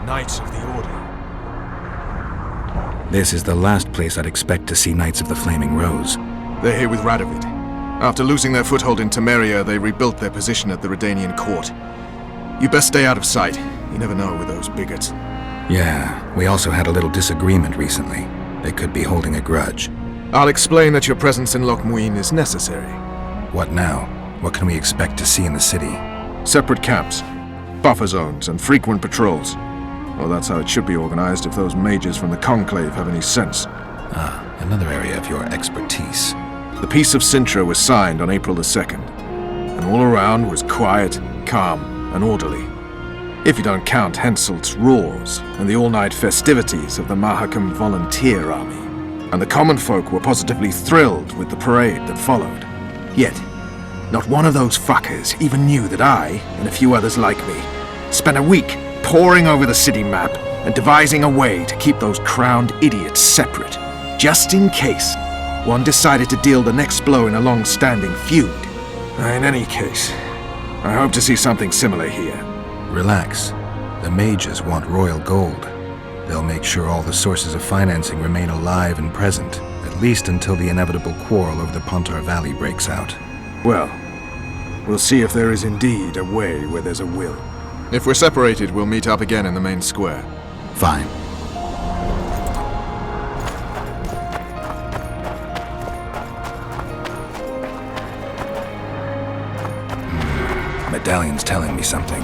Knights of the Order. This is the last place I'd expect to see Knights of the Flaming Rose. They're here with Radovid. After losing their foothold in Temeria, they rebuilt their position at the Redanian court. You best stay out of sight. You never know with those bigots. Yeah, we also had a little disagreement recently. They could be holding a grudge. I'll explain that your presence in Loch Muin is necessary. What now? What can we expect to see in the city? Separate camps, buffer zones, and frequent patrols. Well, that's how it should be organized if those mages from the Conclave have any sense. Ah, another area of your expertise. The Peace of Sintra was signed on April the 2nd, and all around was quiet, calm, and orderly. If you don't count Henselt's roars and the all-night festivities of the Mahakam Volunteer Army. And the common folk were positively thrilled with the parade that followed. Yet, not one of those fuckers even knew that I, and a few others like me, spent a week poring over the city map and devising a way to keep those crowned idiots separate, just in case one decided to deal the next blow in a long-standing feud. In any case, I hope to see something similar here. Relax. The mages want royal gold. They'll make sure all the sources of financing remain alive and present, at least until the inevitable quarrel over the Pontar Valley breaks out. Well, we'll see if there is indeed a way where there's a will. If we're separated, we'll meet up again in the main square. Fine. Medallion's telling me something.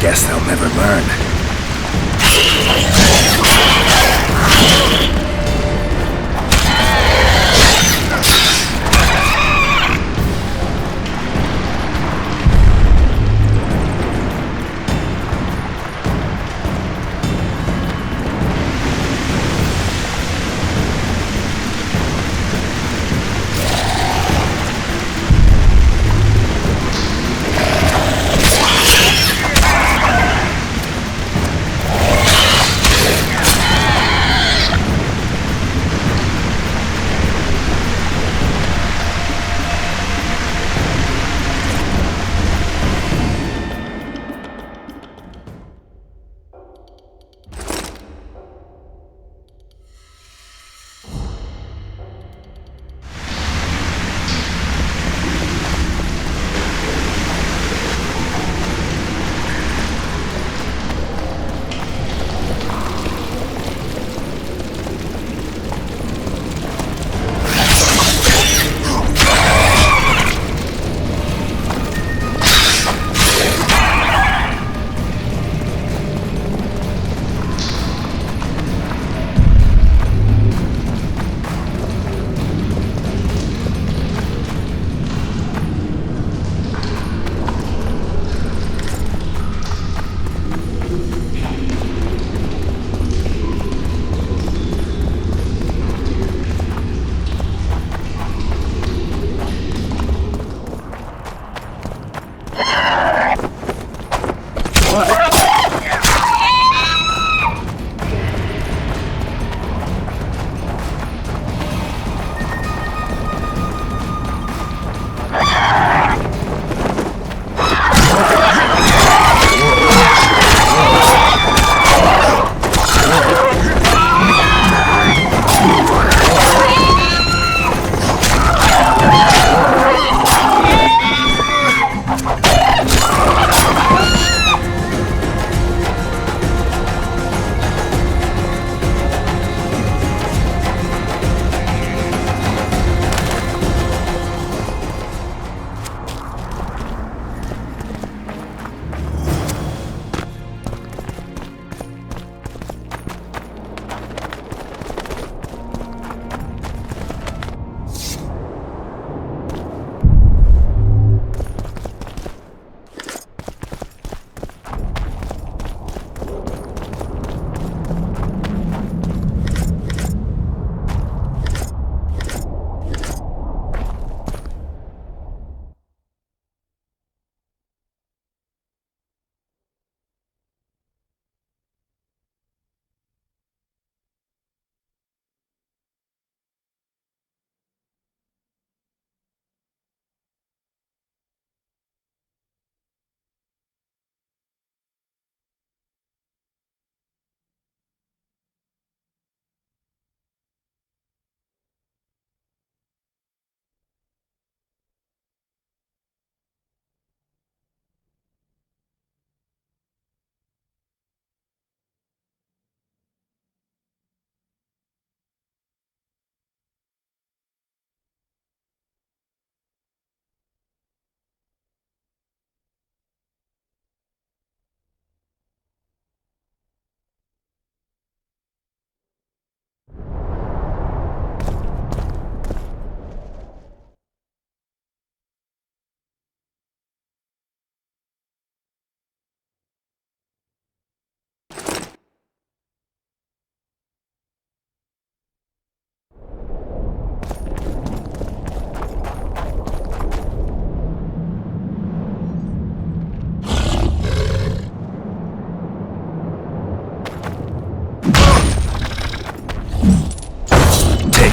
Guess they'll never learn.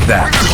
that.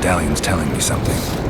Medallion's telling me something.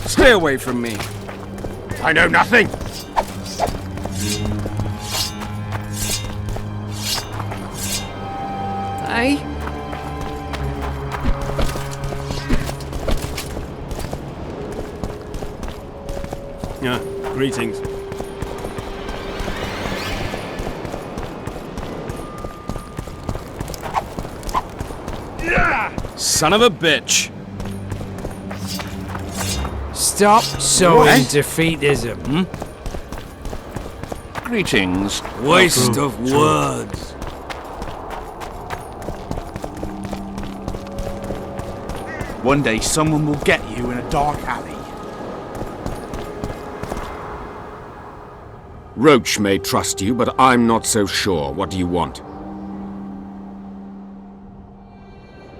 Stay away from me. I know nothing. Hey? Greetings. Son of a bitch. Stop sowing defeatism. Greetings. Waste of words. One day someone will get you in a dark alley. Roach may trust you, but I'm not so sure. What do you want?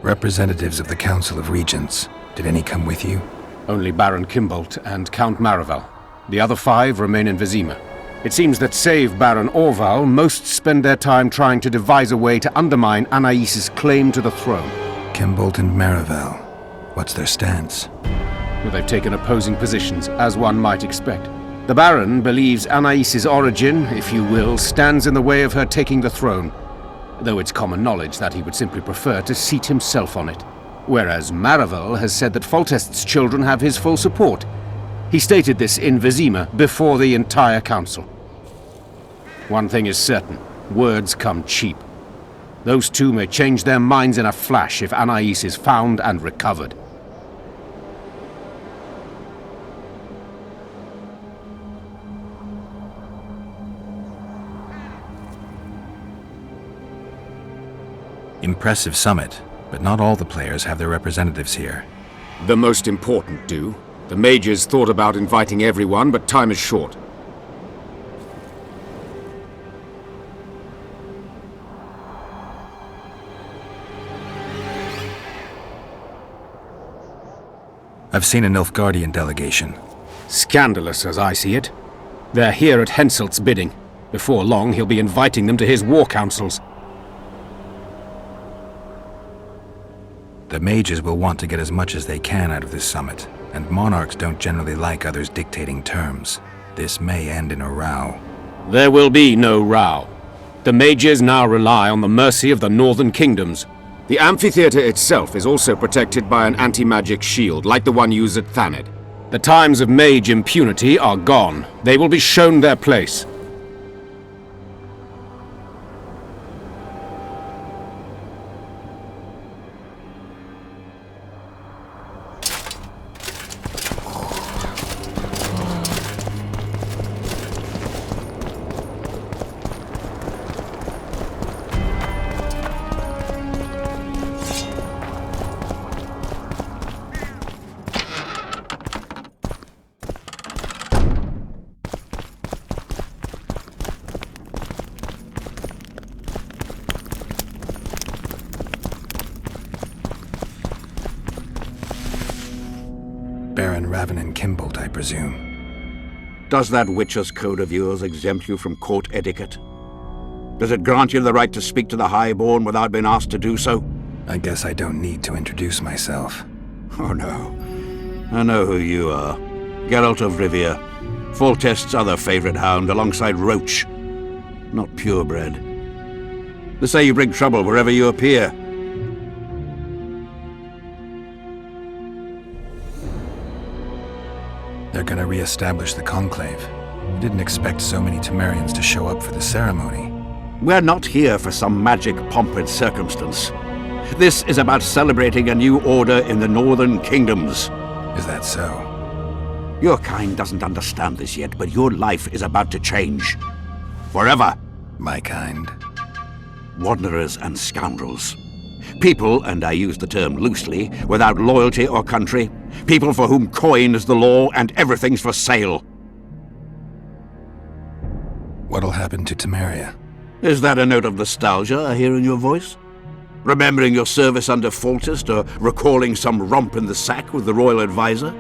Representatives of the Council of Regents. Did any come with you? Only Baron Kimbolt and Count Maravel. The other 5 remain in Vizima. It seems that save Baron Orval, most spend their time trying to devise a way to undermine Anais' claim to the throne. Kimbolt and Maravel. What's their stance? Well, they've taken opposing positions, as one might expect. The Baron believes Anais' origin, if you will, stands in the way of her taking the throne, though it's common knowledge that he would simply prefer to seat himself on it. Whereas Maravel has said that Foltest's children have his full support. He stated this in Vizima before the entire council. One thing is certain, words come cheap. Those two may change their minds in a flash if Anais is found and recovered. Impressive summit, but not all the players have their representatives here. The most important do. The mages thought about inviting everyone, but time is short. I've seen a Nilfgaardian delegation. Scandalous, as I see it. They're here at Henselt's bidding. Before long, he'll be inviting them to his war councils. The mages will want to get as much as they can out of this summit, and monarchs don't generally like others dictating terms. This may end in a row. There will be no row. The mages now rely on the mercy of the northern kingdoms. The amphitheater itself is also protected by an anti-magic shield, like the one used at Thaned. The times of mage impunity are gone. They will be shown their place. Baron Raven and Kimbolt, I presume. Does that Witcher's Code of yours exempt you from court etiquette? Does it grant you the right to speak to the Highborn without being asked to do so? I guess I don't need to introduce myself. Oh no. I know who you are. Geralt of Rivia. Foltest's other favorite hound alongside Roach. Not purebred. They say you bring trouble wherever you appear. They're gonna re-establish the Conclave. I didn't expect so many Temerians to show up for the ceremony. We're not here for some magic pomp and circumstance. This is about celebrating a new order in the Northern Kingdoms. Is that so? Your kind doesn't understand this yet, but your life is about to change. Forever. My kind. Wanderers and scoundrels. People, and I use the term loosely, without loyalty or country. People for whom coin is the law and everything's for sale. What'll happen to Temeria? Is that a note of nostalgia I hear in your voice? Remembering your service under Foltest, or recalling some romp in the sack with the royal advisor?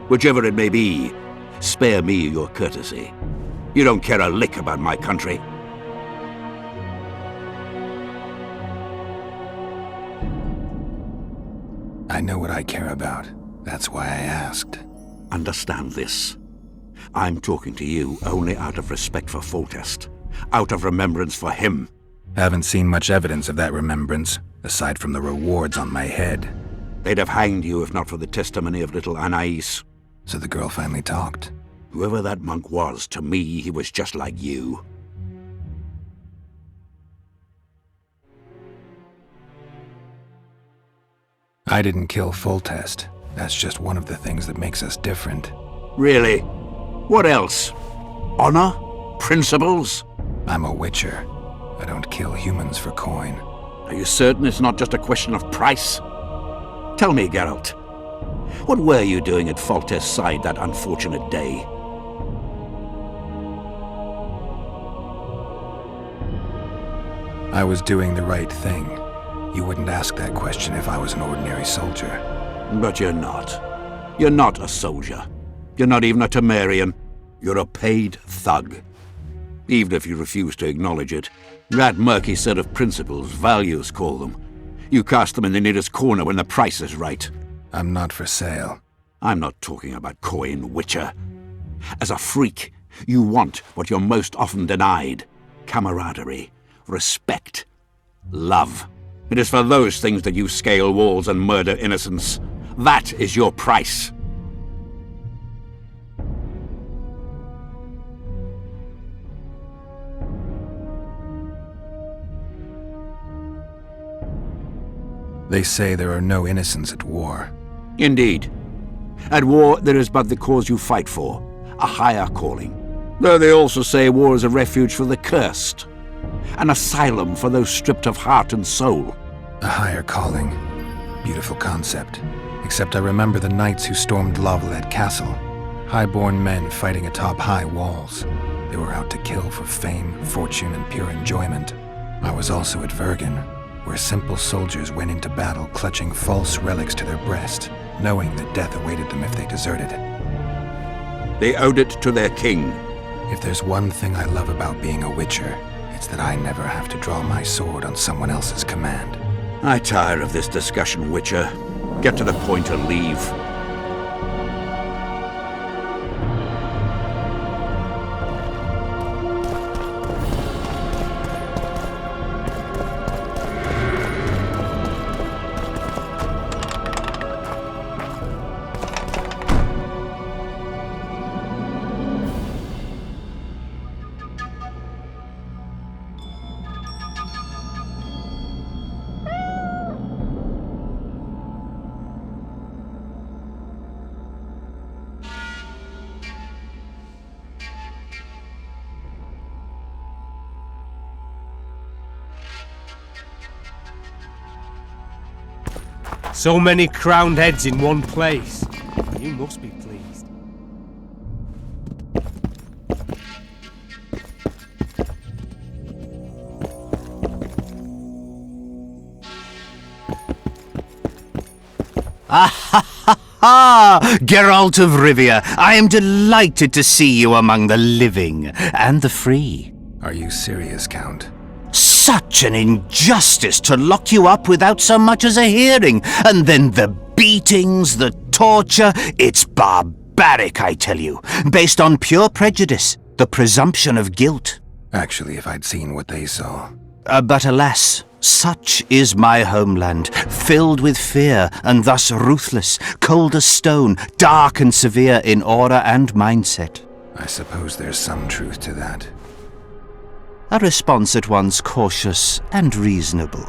Whichever it may be, spare me your courtesy. You don't care a lick about my country. I know what I care about. That's why I asked. Understand this. I'm talking to you only out of respect for Foltest, out of remembrance for him. Haven't seen much evidence of that remembrance, aside from the rewards on my head. They'd have hanged you if not for the testimony of little Anais. So the girl finally talked. Whoever that monk was, to me, he was just like you. I didn't kill Foltest. That's just one of the things that makes us different. Really? What else? Honor? Principles? I'm a witcher. I don't kill humans for coin. Are you certain it's not just a question of price? Tell me, Geralt. What were you doing at Foltest's side that unfortunate day? I was doing the right thing. You wouldn't ask that question if I was an ordinary soldier. But you're not. You're not a soldier. You're not even a Temerian. You're a paid thug. Even if you refuse to acknowledge it. That murky set of principles, values call them. You cast them in the nearest corner when the price is right. I'm not for sale. I'm not talking about coin, Witcher. As a freak, you want what you're most often denied. Camaraderie, respect, love. It is for those things that you scale walls and murder innocents. That is your price. They say there are no innocents at war. Indeed. At war, there is but the cause you fight for, a higher calling. Though they also say war is a refuge for the cursed, an asylum for those stripped of heart and soul. A higher calling. Beautiful concept. Except I remember the knights who stormed Loveled Castle. High-born men fighting atop high walls. They were out to kill for fame, fortune, and pure enjoyment. I was also at Vergen, where simple soldiers went into battle clutching false relics to their breast, knowing that death awaited them if they deserted. They owed it to their king. If there's one thing I love about being a witcher, it's that I never have to draw my sword on someone else's command. I tire of this discussion, Witcher. Get to the point and leave. So many crowned heads in one place. You must be pleased. Geralt of Rivia, I am delighted to see you among the living and the free. Are you serious, Count? Such an injustice to lock you up without so much as a hearing, and then the beatings, the torture. It's barbaric, I tell you, based on pure prejudice, the presumption of guilt. Actually, if I'd seen what they saw. But alas, such is my homeland, filled with fear and thus ruthless, cold as stone, dark and severe in aura and mindset. I suppose there's some truth to that. A response at once cautious and reasonable.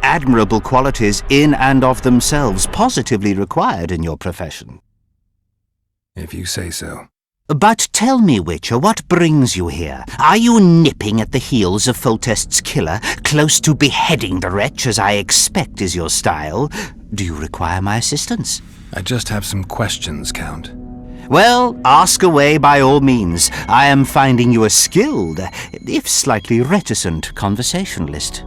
Admirable qualities in and of themselves, positively required in your profession. If you say so. But tell me, Witcher, what brings you here? Are you nipping at the heels of Foltest's killer, close to beheading the wretch, as I expect is your style? Do you require my assistance? I just have some questions, Count. Well, ask away by all means. I am finding you a skilled, if slightly reticent, conversationalist.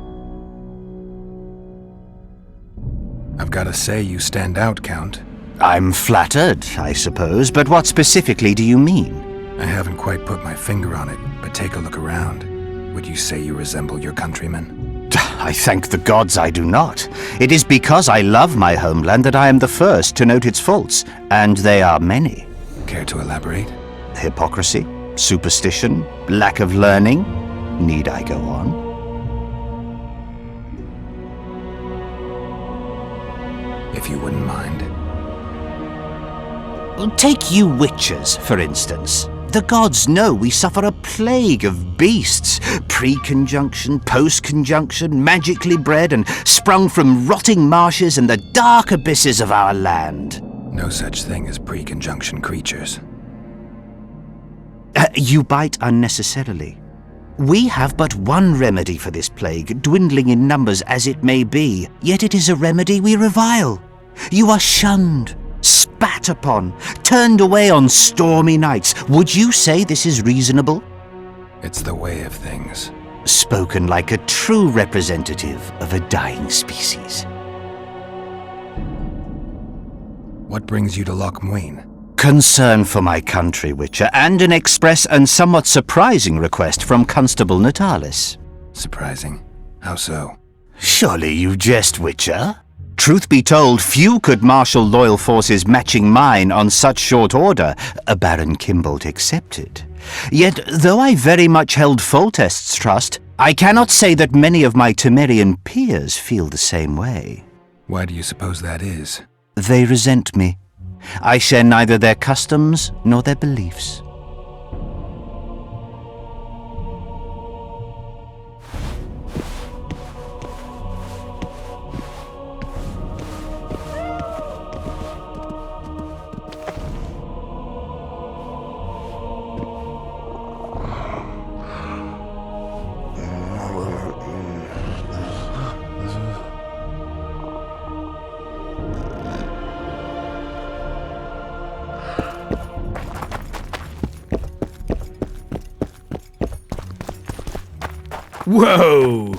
I've got to say you stand out, Count. I'm flattered, I suppose, but what specifically do you mean? I haven't quite put my finger on it, but take a look around. Would you say you resemble your countrymen? I thank the gods I do not. It is because I love my homeland that I am the first to note its faults, and they are many. Care to elaborate? Hypocrisy, superstition, lack of learning. Need I go on? If you wouldn't mind. Take you witchers, for instance. The gods know we suffer a plague of beasts, pre-conjunction, post-conjunction, magically bred and sprung from rotting marshes and the dark abysses of our land. No such thing as pre-conjunction creatures. You bite unnecessarily. We have but one remedy for this plague, dwindling in numbers as it may be, yet it is a remedy we revile. You are shunned, spat upon, turned away on stormy nights. Would you say this is reasonable? It's the way of things. Spoken like a true representative of a dying species. What brings you to Loch Muin? Concern for my country, Witcher, and an express and somewhat surprising request from Constable Natalis. Surprising. How so? Surely you jest, Witcher? Truth be told, few could marshal loyal forces matching mine on such short order, Baron Kimbolt excepted. Yet, though I very much held Foltest's trust, I cannot say that many of my Temerian peers feel the same way. Why do you suppose that is? They resent me. I share neither their customs nor their beliefs. Whoa!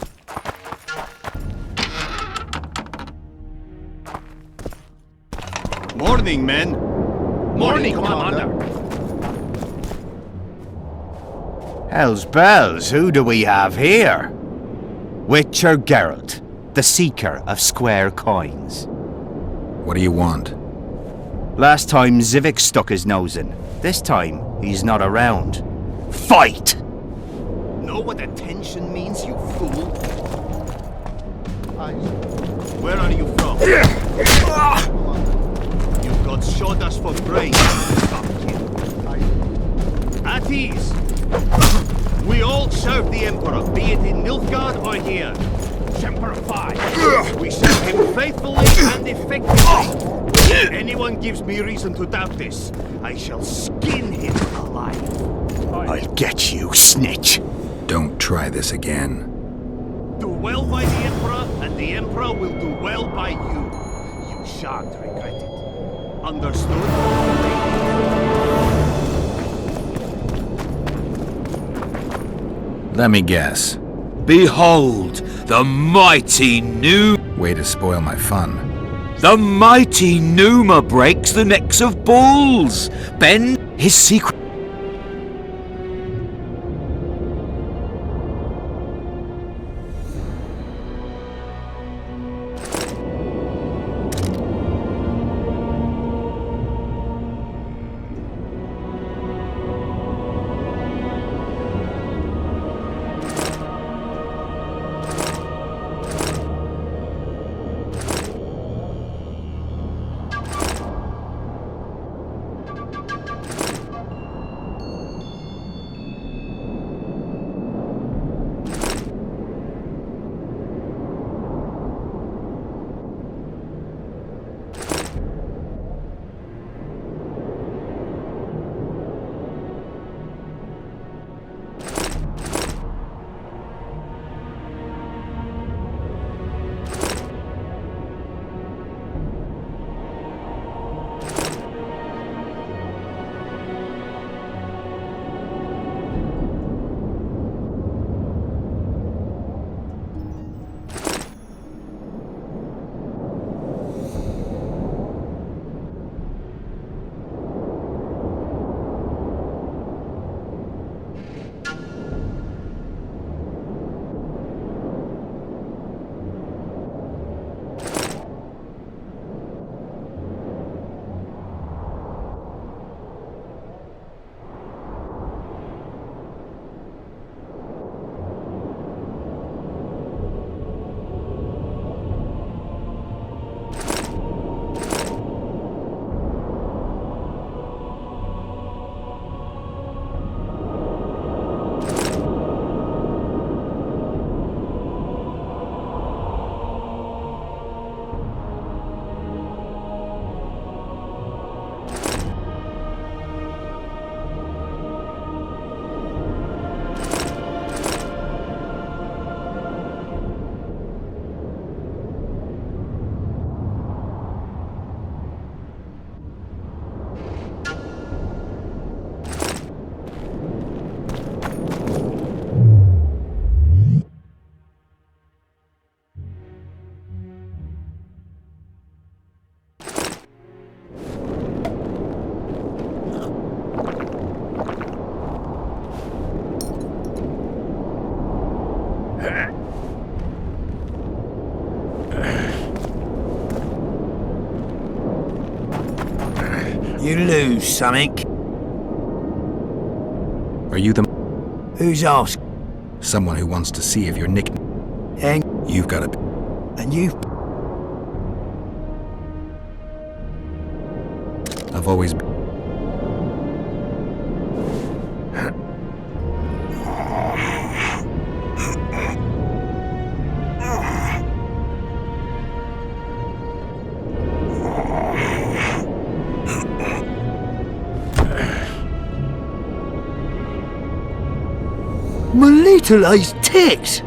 Morning, men. Morning, Commander. Hell's bells, who do we have here? Witcher Geralt, the seeker of square coins. What do you want? Last time Zivik stuck his nose in. This time, he's not around. Fight! Know what attention means, you fool? Where are you from? You gods showed us for praise. At ease. We all serve the Emperor, be it in Nilfgaard or here. Semper Fi. We serve him faithfully and effectively. If anyone gives me reason to doubt this, I shall skin him alive. I'll get you, snitch. Don't try this again. Do well by the Emperor, and the Emperor will do well by you. You shan't regret it. Understood? Let me guess. Behold, the mighty Way to spoil my fun. The mighty Numa breaks the necks of bulls. Bend his secret. You lose something. Are you the... Who's asked? someone who wants to see if your nick... Hang. You've got to... And you... I've always... My little ace tits!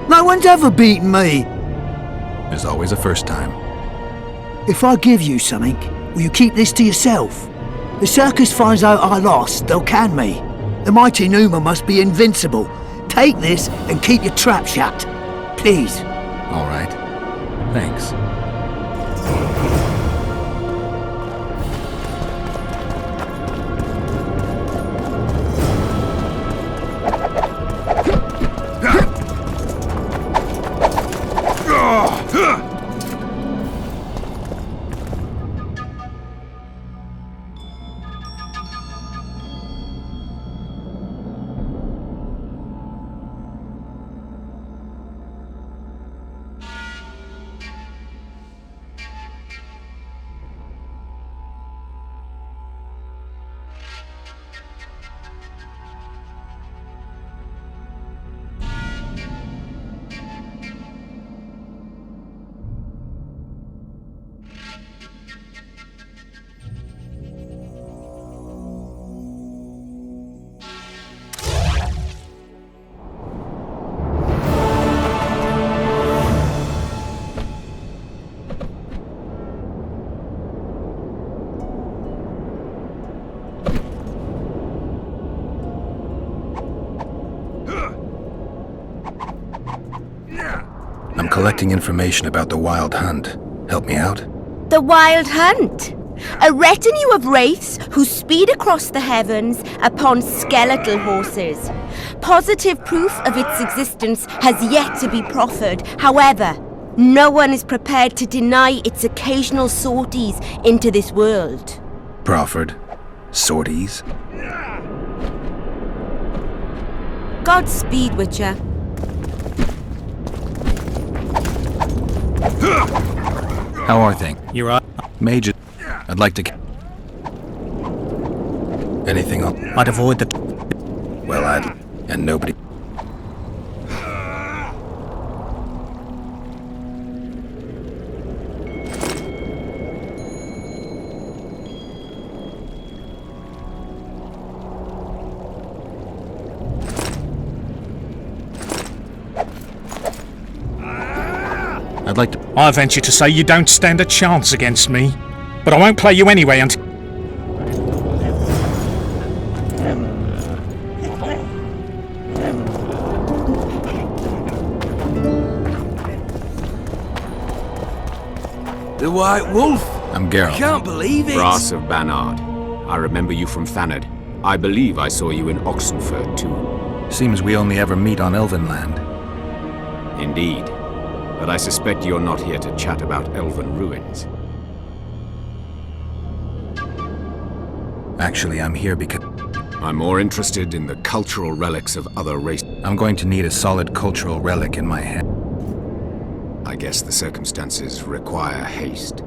No one's ever beaten me! There's always a first time. If I give you something, will you keep this to yourself? The circus finds out I lost, they'll can me. The mighty Numa must be invincible. Take this and keep your trap shut. Please. All right. Thanks. I'm collecting information about the Wild Hunt. Help me out? The Wild Hunt. A retinue of wraiths who speed across the heavens upon skeletal horses. Positive proof of its existence has yet to be proffered. However, no one is prepared to deny its occasional sorties into this world. Proffered? Sorties? Godspeed, Witcher. How are things? You're right. Major... I'd like to... Anything else? I'd avoid the... Well, I'd... And nobody... I'd like to... I venture to say you don't stand a chance against me, but I won't play you anyway until... The White Wolf? I'm Geralt. Can't believe it. Brass of Banard. I remember you from Thanad. I believe I saw you in Oxenfurt, too. Seems we only ever meet on Elvenland. Indeed. But I suspect you're not here to chat about elven ruins. Actually, I'm here because... I'm more interested in the cultural relics of other races. I'm going to need a solid cultural relic in my hand. I guess the circumstances require haste.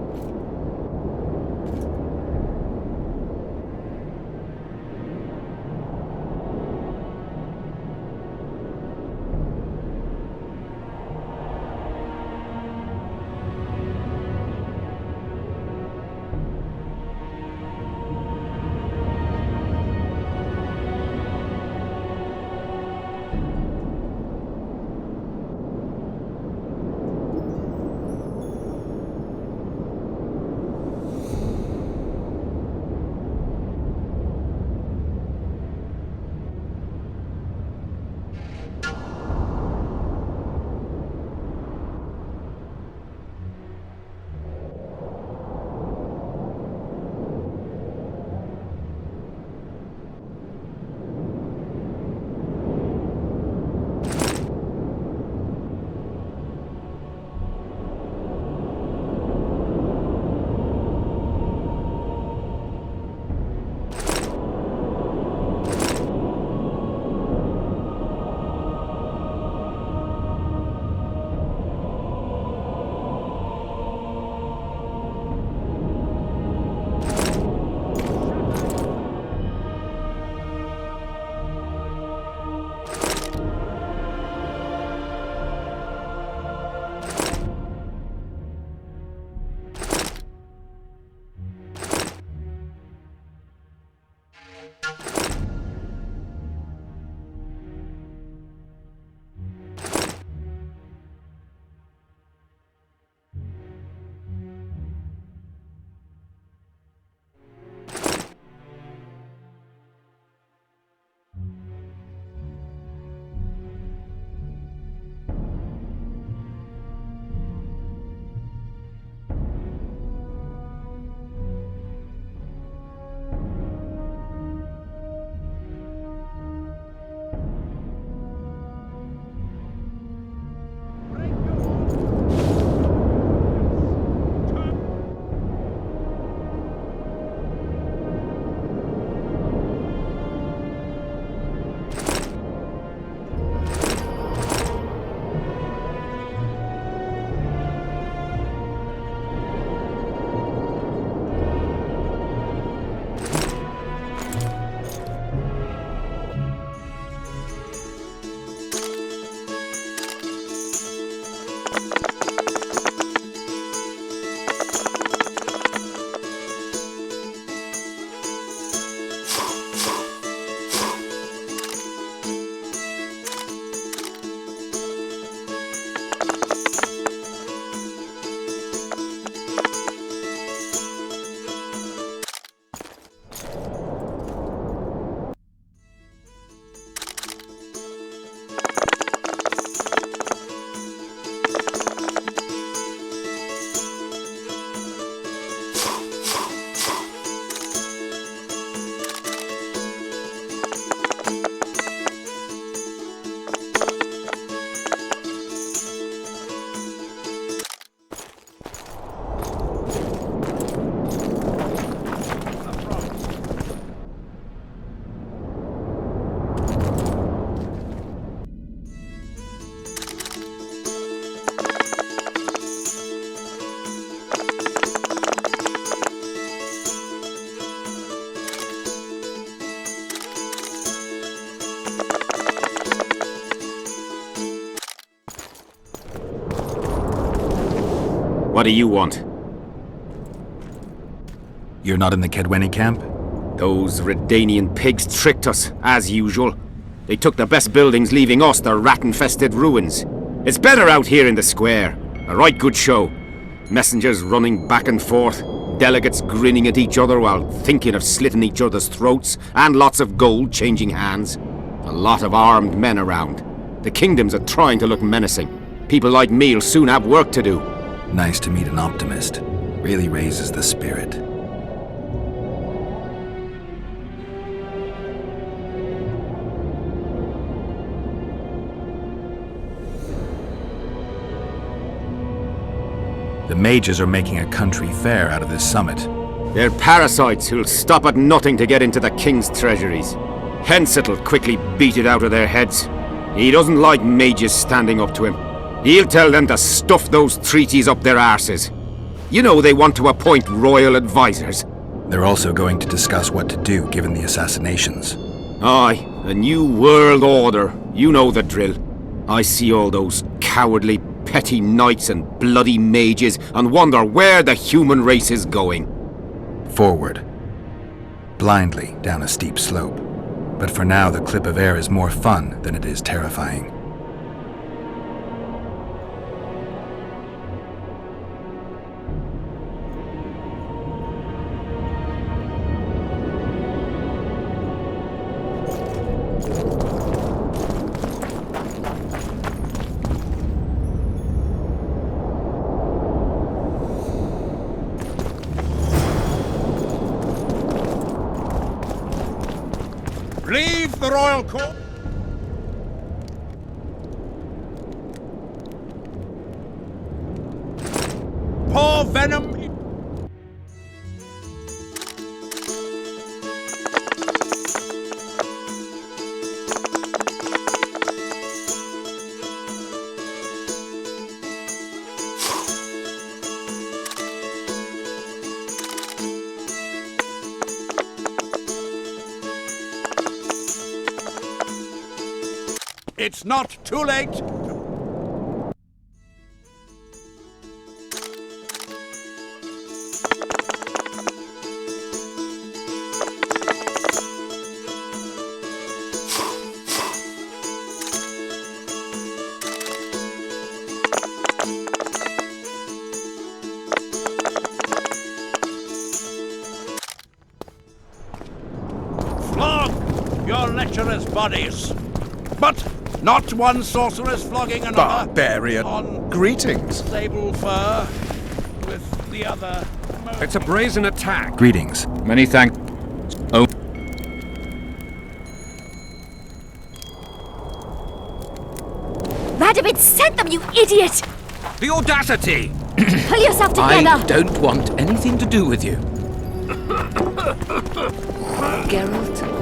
What do you want? You're not in the Kedweni camp? Those Redanian pigs tricked us, as usual. They took the best buildings, leaving us the rat-infested ruins. It's better out here in the square. A right good show. Messengers running back and forth, delegates grinning at each other while thinking of slitting each other's throats, and lots of gold changing hands. A lot of armed men around. The kingdoms are trying to look menacing. People like me'll soon have work to do. Nice to meet an optimist. Really raises the spirit. The mages are making a country fair out of this summit. They're parasites who'll stop at nothing to get into the king's treasuries. Henselt'll quickly beat it out of their heads. He doesn't like mages standing up to him. He'll tell them to stuff those treaties up their arses. You know they want to appoint royal advisors. They're also going to discuss what to do given the assassinations. Aye, a new world order. You know the drill. I see all those cowardly petty knights and bloody mages and wonder where the human race is going. Forward. Blindly down a steep slope. But for now, the clip of air is more fun than it is terrifying. Leave the royal court. Pour venom. It's not too late. Flog your lecherous bodies. But not one sorceress flogging another. Barbarian. Greetings. Sable fur with the other. It's a brazen attack. Greetings. Many thanks. Oh. Radovid sent them, you idiot! The audacity! Pull yourself together! I don't want anything to do with you. Geralt.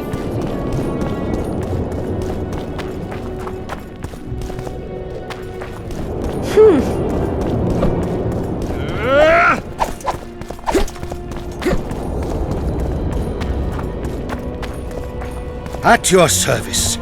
At your service.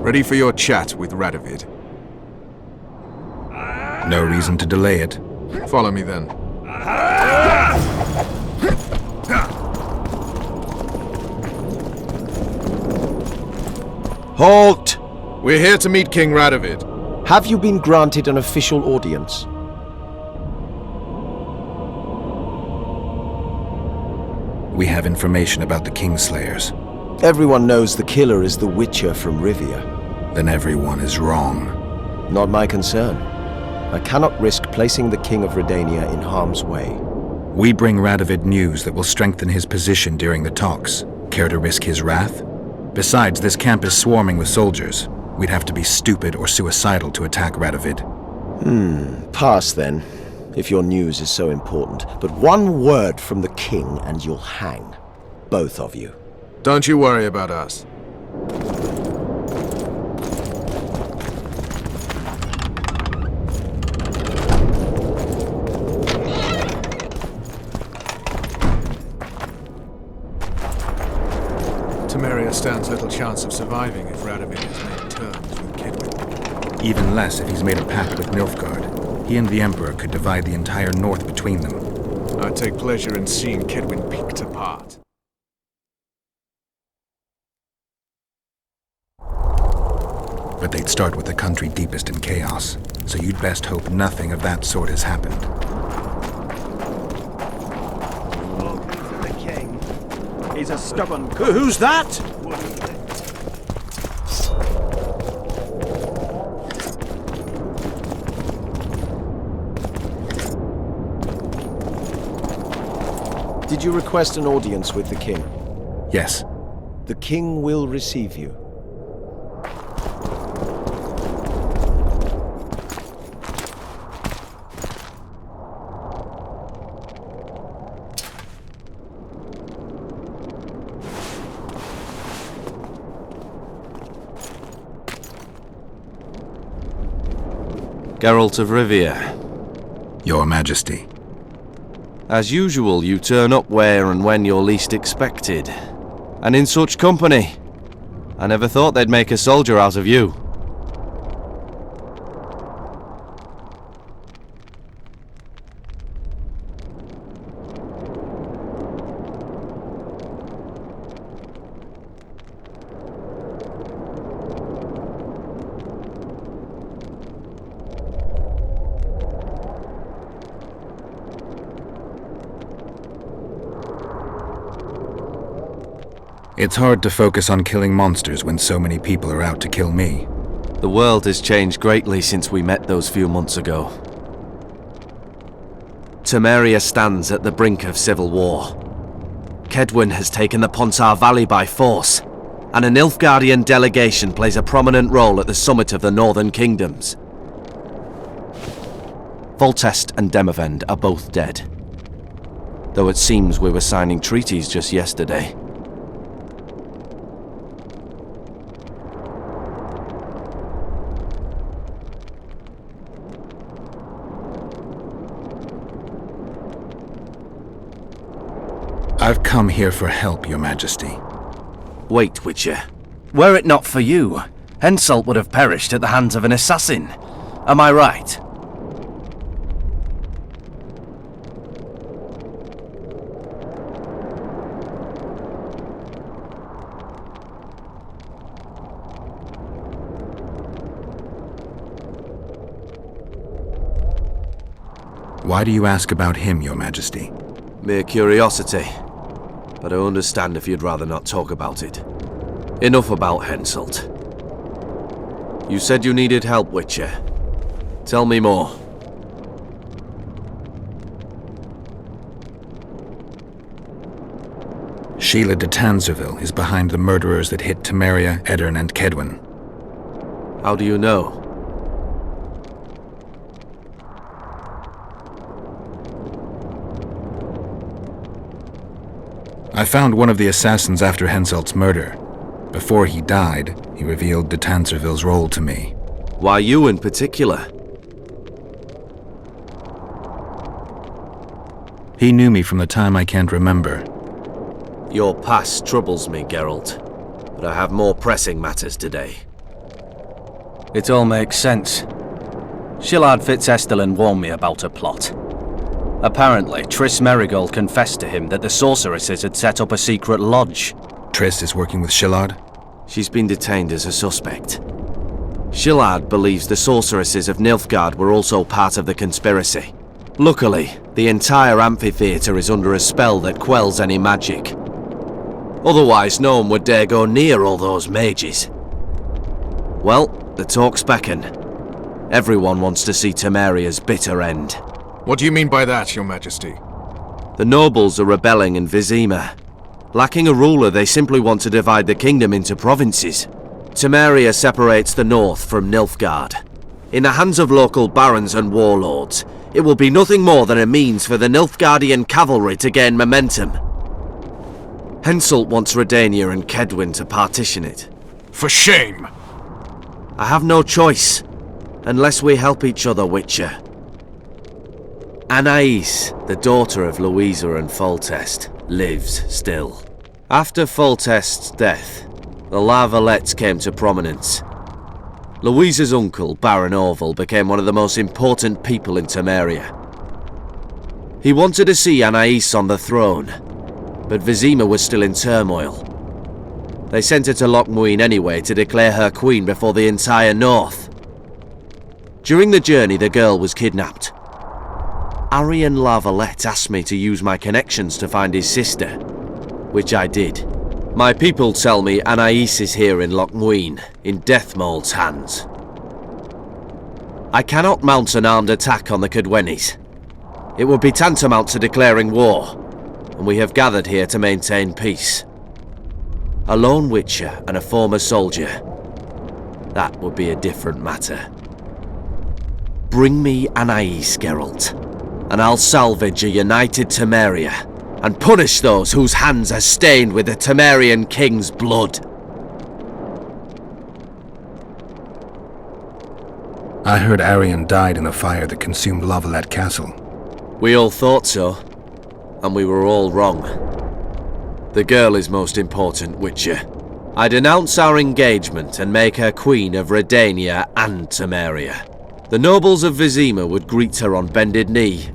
Ready for your chat with Radovid. No reason to delay it. Follow me then. Halt! We're here to meet King Radovid. Have you been granted an official audience? We have information about the Kingslayers. Everyone knows the killer is the Witcher from Rivia. Then everyone is wrong. Not my concern. I cannot risk placing the King of Redania in harm's way. We bring Radovid news that will strengthen his position during the talks. Care to risk his wrath? Besides, this camp is swarming with soldiers. We'd have to be stupid or suicidal to attack Radovid. Pass then, if your news is so important. But one word from the King and you'll hang. Both of you. Don't you worry about us. Temeria stands little chance of surviving if Radovid has made terms with Kedwin. Even less if he's made a pact with Nilfgaard. He and the Emperor could divide the entire north between them. I take pleasure in seeing Kedwin picked apart. But they'd start with the country deepest in chaos, so you'd best hope nothing of that sort has happened. The king. He's a stubborn... Who's that? Did you request an audience with the king? Yes. The king will receive you. Geralt of Rivia. Your Majesty. As usual, you turn up where and when you're least expected. And in such company. I never thought they'd make a soldier out of you. It's hard to focus on killing monsters when so many people are out to kill me. The world has changed greatly since we met those few months ago. Temeria stands at the brink of civil war. Kedwin has taken the Pontar Valley by force, and a Nilfgaardian delegation plays a prominent role at the summit of the Northern Kingdoms. Voltest and Demavend are both dead, though it seems we were signing treaties just yesterday. I've come here for help, Your Majesty. Wait, Witcher. Were it not for you, Henselt would have perished at the hands of an assassin. Am I right? Why do you ask about him, Your Majesty? Mere curiosity. But I understand if you'd rather not talk about it. Enough about Henselt. You said you needed help, Witcher. Tell me more. Sheila de Tanzerville is behind the murderers that hit Temeria, Edirn, and Kedwin. How do you know? I found one of the assassins after Henselt's murder. Before he died, he revealed de Tanzerville's role to me. Why you in particular? He knew me from the time I can't remember. Your past troubles me, Geralt, but I have more pressing matters today. It all makes sense. Shillard Fitzestelin warned me about a plot. Apparently, Triss Merigold confessed to him that the sorceresses had set up a secret lodge. Triss is working with Shillard? She's been detained as a suspect. Shillard believes the sorceresses of Nilfgaard were also part of the conspiracy. Luckily, the entire amphitheatre is under a spell that quells any magic. Otherwise, no one would dare go near all those mages. Well, the talks beckon. Everyone wants to see Temeria's bitter end. What do you mean by that, Your Majesty? The nobles are rebelling in Vizima. Lacking a ruler, they simply want to divide the kingdom into provinces. Temeria separates the north from Nilfgaard. In the hands of local barons and warlords, it will be nothing more than a means for the Nilfgaardian cavalry to gain momentum. Henselt wants Redania and Kedwin to partition it. For shame! I have no choice, unless we help each other, Witcher. Anais, the daughter of Louisa and Foltest, lives still. After Foltest's death, the La Valettes came to prominence. Louisa's uncle, Baron Orville, became one of the most important people in Temeria. He wanted to see Anais on the throne, but Vizima was still in turmoil. They sent her to Lochmuin anyway to declare her queen before the entire north. During the journey, the girl was kidnapped. Arian La Valette asked me to use my connections to find his sister, which I did. My people tell me Anais is here in Lochmuin, in Deathmold's hands. I cannot mount an armed attack on the Kedwenis. It would be tantamount to declaring war, and we have gathered here to maintain peace. A lone witcher and a former soldier. That would be a different matter. Bring me Anais, Geralt, and I'll salvage a united Temeria, and punish those whose hands are stained with the Temerian king's blood. I heard Arian died in the fire that consumed La Valette Castle. We all thought so, and we were all wrong. The girl is most important, Witcher. I denounce our engagement and make her queen of Redania and Temeria. The nobles of Vizima would greet her on bended knee,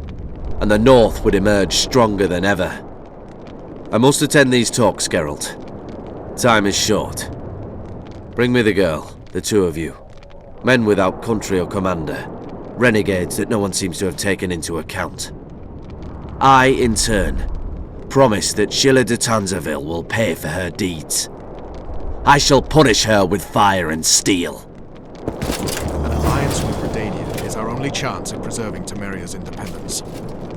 and the north would emerge stronger than ever. I must attend these talks, Geralt. Time is short. Bring me the girl, the two of you. Men without country or commander. Renegades that no one seems to have taken into account. I, in turn, promise that Sheila de Tanzaville will pay for her deeds. I shall punish her with fire and steel. An alliance with Redania is our only chance at preserving Temeria's independence.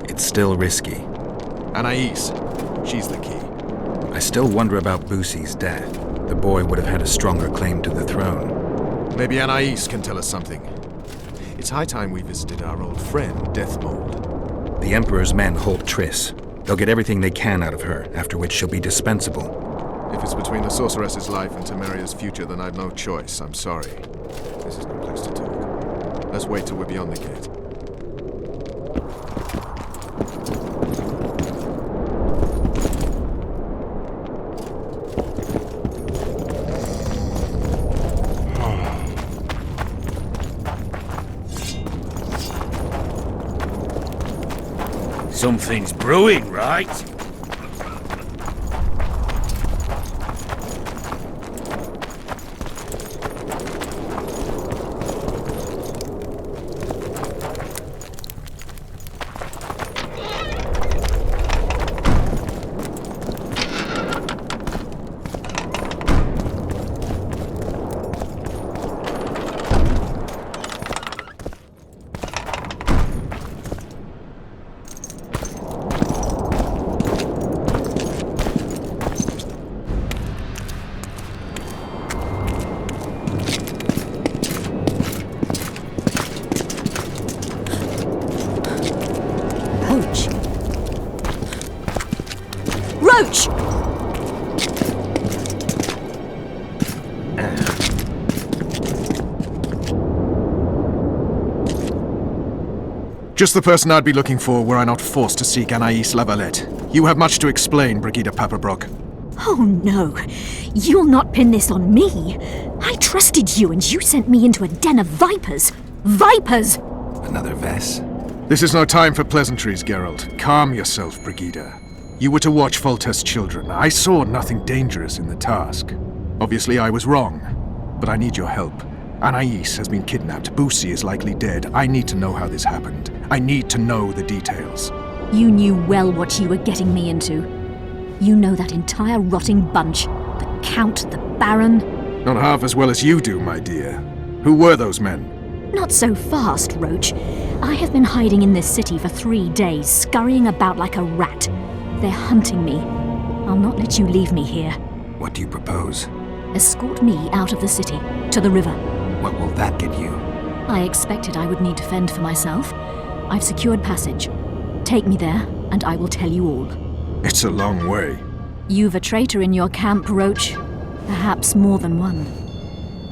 It's still risky. Anais, she's the key. I still wonder about Boussy's death. The boy would have had a stronger claim to the throne. Maybe Anais can tell us something. It's high time we visited our old friend, Deathmold. The Emperor's men hold Triss. They'll get everything they can out of her, after which she'll be dispensable. If it's between the sorceress's life and Temeria's future, then I've no choice. I'm sorry. This is no place to talk. Let's wait till we're beyond the gate. Something's brewing, right? Roach! Just the person I'd be looking for were I not forced to seek Anais La Valette. You have much to explain, Brigida Paperbrook. Oh no, you'll not pin this on me. I trusted you and you sent me into a den of vipers. Vipers! Another Vess? This is no time for pleasantries, Geralt. Calm yourself, Brigida. You were to watch Foltest's children. I saw nothing dangerous in the task. Obviously, I was wrong. But I need your help. Anais has been kidnapped. Busi is likely dead. I need to know how this happened. I need to know the details. You knew well what you were getting me into. You know that entire rotting bunch. The Count, the Baron. Not half as well as you do, my dear. Who were those men? Not so fast, Roach. I have been hiding in this city for 3 days, scurrying about like a rat. They're hunting me. I'll not let you leave me here. What do you propose? Escort me out of the city, to the river. What will that get you? I expected I would need to fend for myself. I've secured passage. Take me there, and I will tell you all. It's a long way. You've a traitor in your camp, Roach. Perhaps more than one.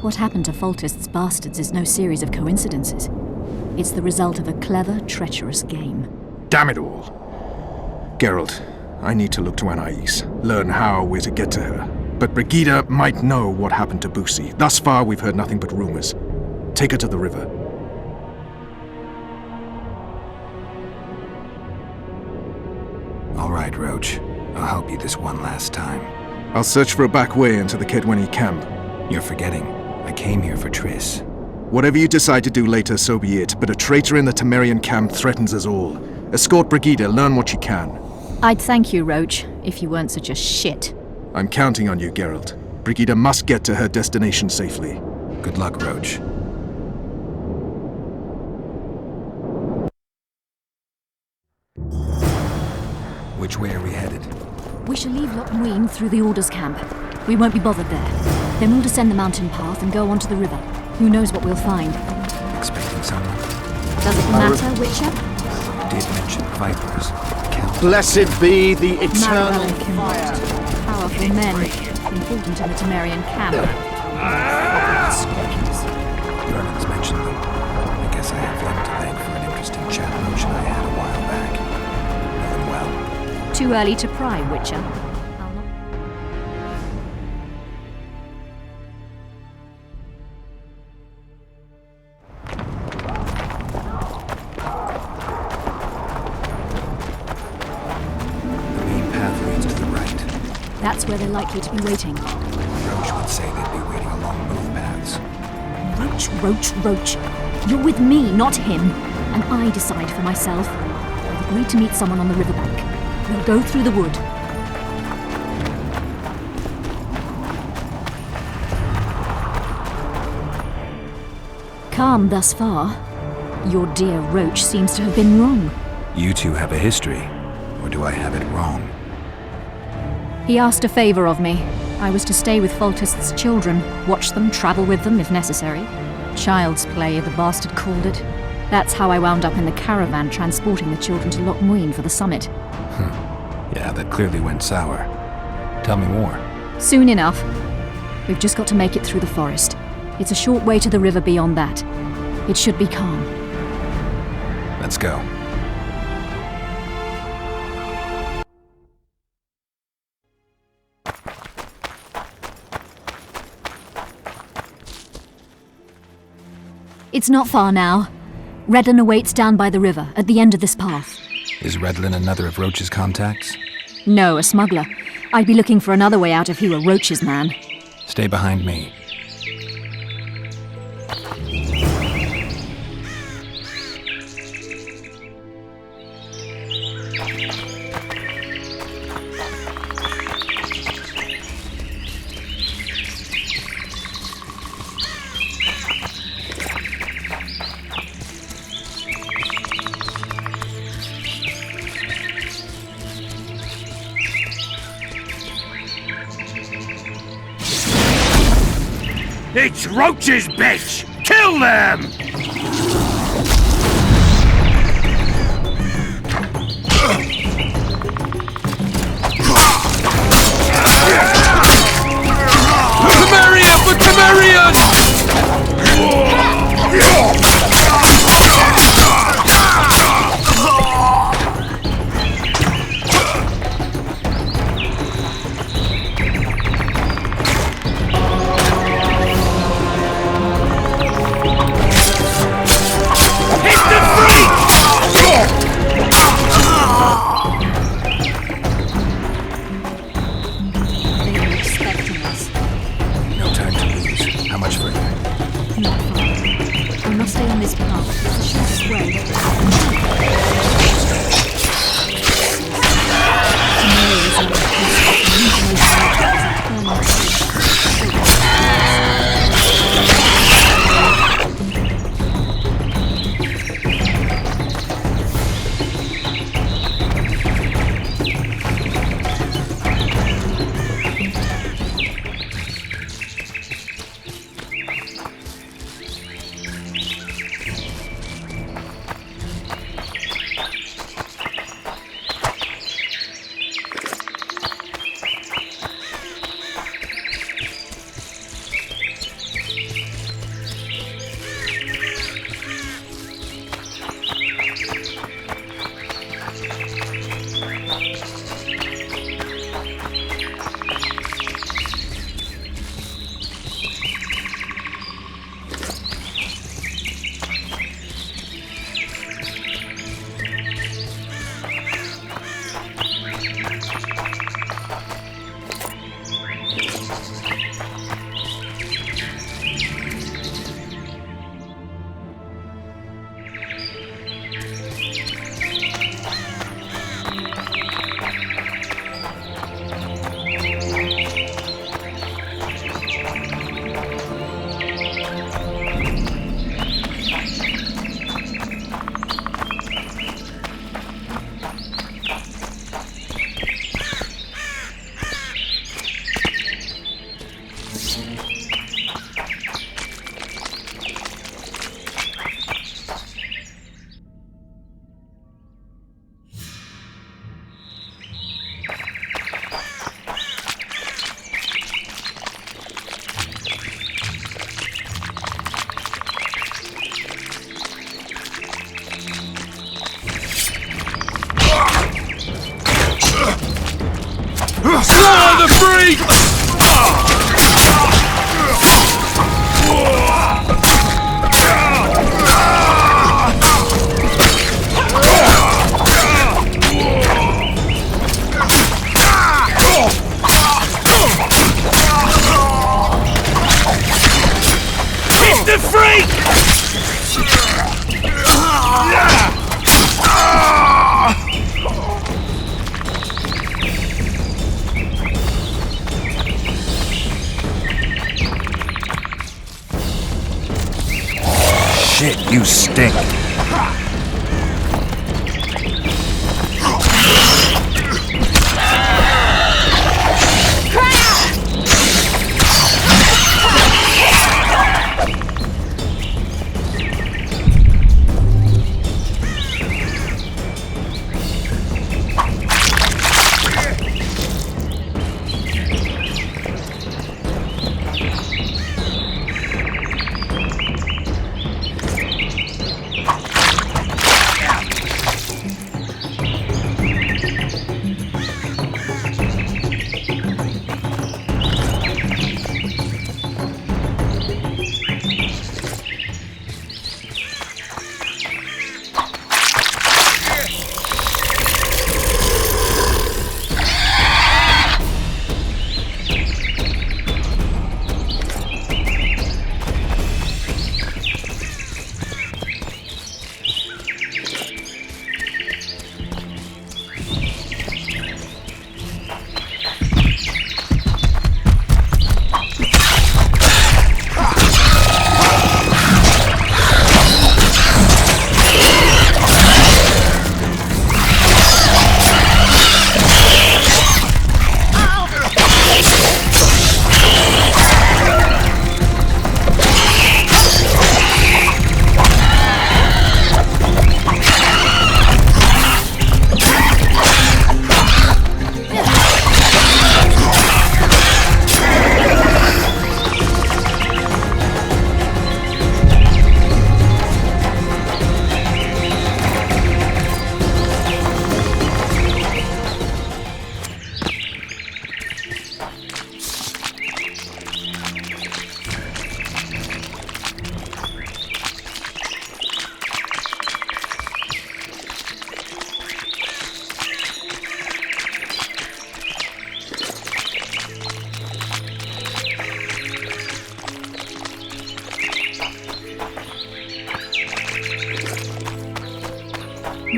What happened to Foltest's bastards is no series of coincidences. It's the result of a clever, treacherous game. Damn it all. Geralt, I need to look to Anais, learn how we're to get to her. But Brigida might know what happened to Busi. Thus far, we've heard nothing but rumors. Take her to the river. All right, Roach. I'll help you this one last time. I'll search for a back way into the Kedweni camp. You're forgetting. I came here for Triss. Whatever you decide to do later, so be it. But a traitor in the Temerian camp threatens us all. Escort Brigida, learn what you can. I'd thank you, Roach, if you weren't such a shit. I'm counting on you, Geralt. Brigida must get to her destination safely. Good luck, Roach. Which way are we headed? We shall leave Lochmuin through the Orders camp. We won't be bothered there. Then we'll descend the mountain path and go onto the river. Who knows what we'll find? Expecting someone? Does it matter, Witcher? Did mention vipers. Count. Blessed be the eternal fire. Powerful men, important in the Temerian camp. Vernon's mentioned them. I guess I have them to thank for an interesting chat motion I had a while back. Know them well. Too early to pry, Witcher. That's where they're likely to be waiting. Roach would say they'd be waiting along both paths. Roach. You're with me, not him. And I decide for myself. I've agreed to meet someone on the riverbank. We'll go through the wood. Calm thus far. Your dear Roach seems to have been wrong. You two have a history. Or do I have it wrong? He asked a favor of me. I was to stay with Foltest's children, watch them, travel with them if necessary. Child's play, the bastard called it. That's how I wound up in the caravan transporting the children to Lochmuin for the summit. Yeah, that clearly went sour. Tell me more. Soon enough. We've just got to make it through the forest. It's a short way to the river beyond that. It should be calm. Let's go. It's not far now. Redlin awaits down by the river, at the end of this path. Is Redlin another of Roach's contacts? No, a smuggler. I'd be looking for another way out if he were Roach's man. Stay behind me. It's Roach's bitch! Kill them! Temeria for Temerian! Hit the This path is the shortest way. Slaughter the freak! Hit the freak! Shit, you stink.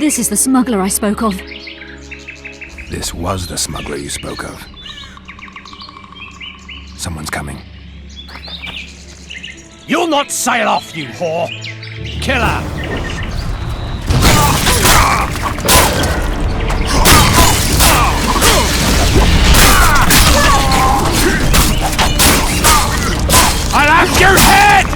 This is the smuggler I spoke of. This was the smuggler you spoke of. Someone's coming. You'll not sail off, you whore! Kill her! I'll have your head!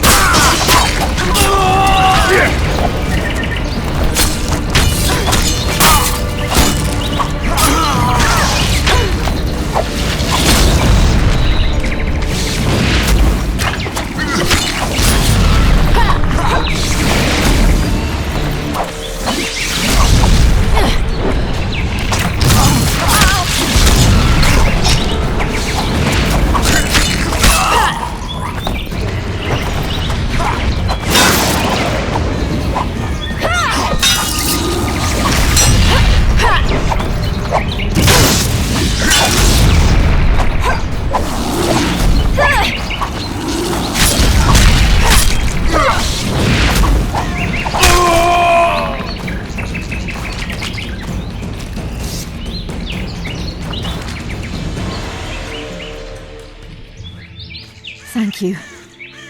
Thank you.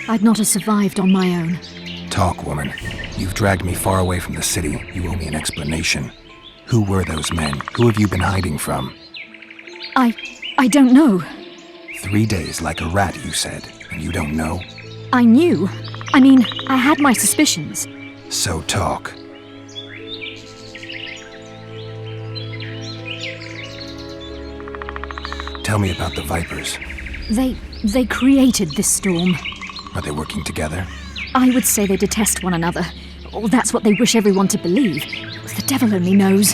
I'd not have survived on my own. Talk, woman. You've dragged me far away from the city. You owe me an explanation. Who were those men? Who have you been hiding from? I don't know. 3 days like a rat, you said, and you don't know? I knew. I mean, I had my suspicions. So talk. Tell me about the Vipers. They created this storm. Are they working together? I would say they detest one another. Or that's what they wish everyone to believe. The devil only knows.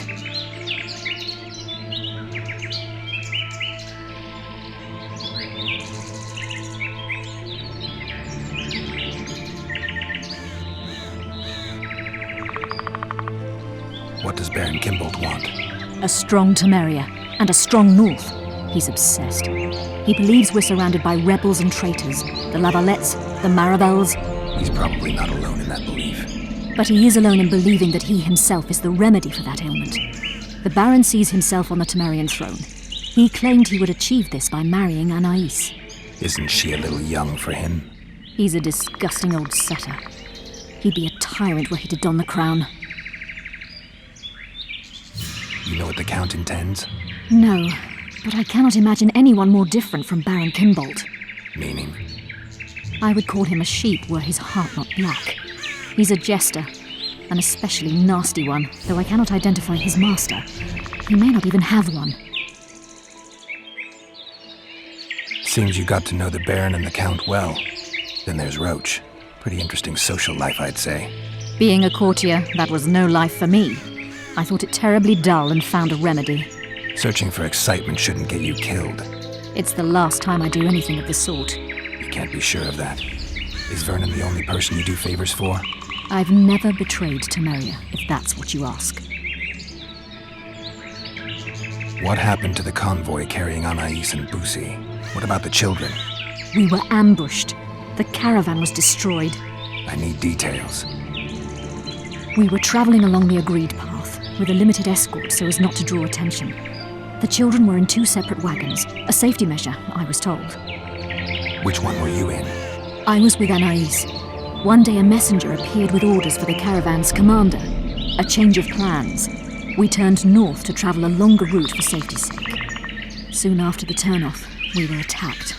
What does Baron Kimbolt want? A strong Temeria, and a strong North. He's obsessed. He believes we're surrounded by rebels and traitors. The Lavalettes, the Marabels. He's probably not alone in that belief. But he is alone in believing that he himself is the remedy for that ailment. The Baron sees himself on the Temerian throne. He claimed he would achieve this by marrying Anais. Isn't she a little young for him? He's a disgusting old setter. He'd be a tyrant were he to don the crown. You know what the Count intends? No, but I cannot imagine anyone more different from Baron Kimbolt. Meaning? I would call him a sheep were his heart not black. He's a jester, an especially nasty one, though I cannot identify his master. He may not even have one. Seems you got to know the Baron and the Count well. Then there's Roach. Pretty interesting social life, I'd say. Being a courtier, that was no life for me. I thought it terribly dull and found a remedy. Searching for excitement shouldn't get you killed. It's the last time I do anything of the sort. You can't be sure of that. Is Vernon the only person you do favors for? I've never betrayed Temeria, if that's what you ask. What happened to the convoy carrying Anais and Busi? What about the children? We were ambushed. The caravan was destroyed. I need details. We were traveling along the agreed path, with a limited escort so as not to draw attention. The children were in 2 separate wagons, a safety measure, I was told. Which one were you in? I was with Anais. One day a messenger appeared with orders for the caravan's commander. A change of plans. We turned north to travel a longer route for safety's sake. Soon after the turnoff, we were attacked.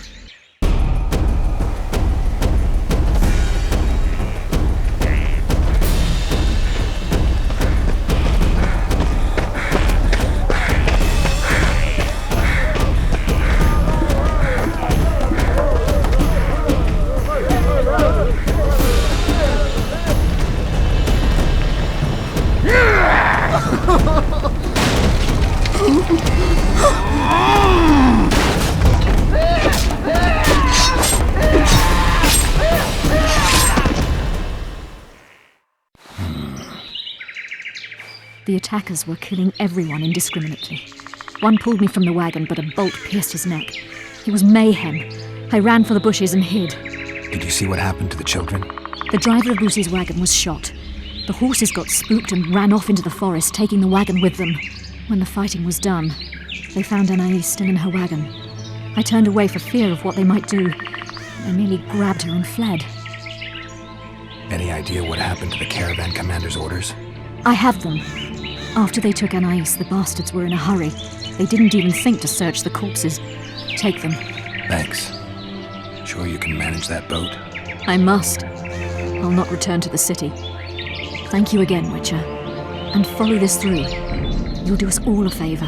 The attackers were killing everyone indiscriminately. One pulled me from the wagon, but a bolt pierced his neck. It was mayhem. I ran for the bushes and hid. Did you see what happened to the children? The driver of Busi's wagon was shot. The horses got spooked and ran off into the forest, taking the wagon with them. When the fighting was done, they found Anais still in her wagon. I turned away for fear of what they might do. They merely grabbed her and fled. Any idea what happened to the caravan commander's orders? I have them. After they took Anais, the bastards were in a hurry. They didn't even think to search the corpses. Take them. Thanks. Sure you can manage that boat? I must. I'll not return to the city. Thank you again, Witcher. And follow this through. You'll do us all a favor.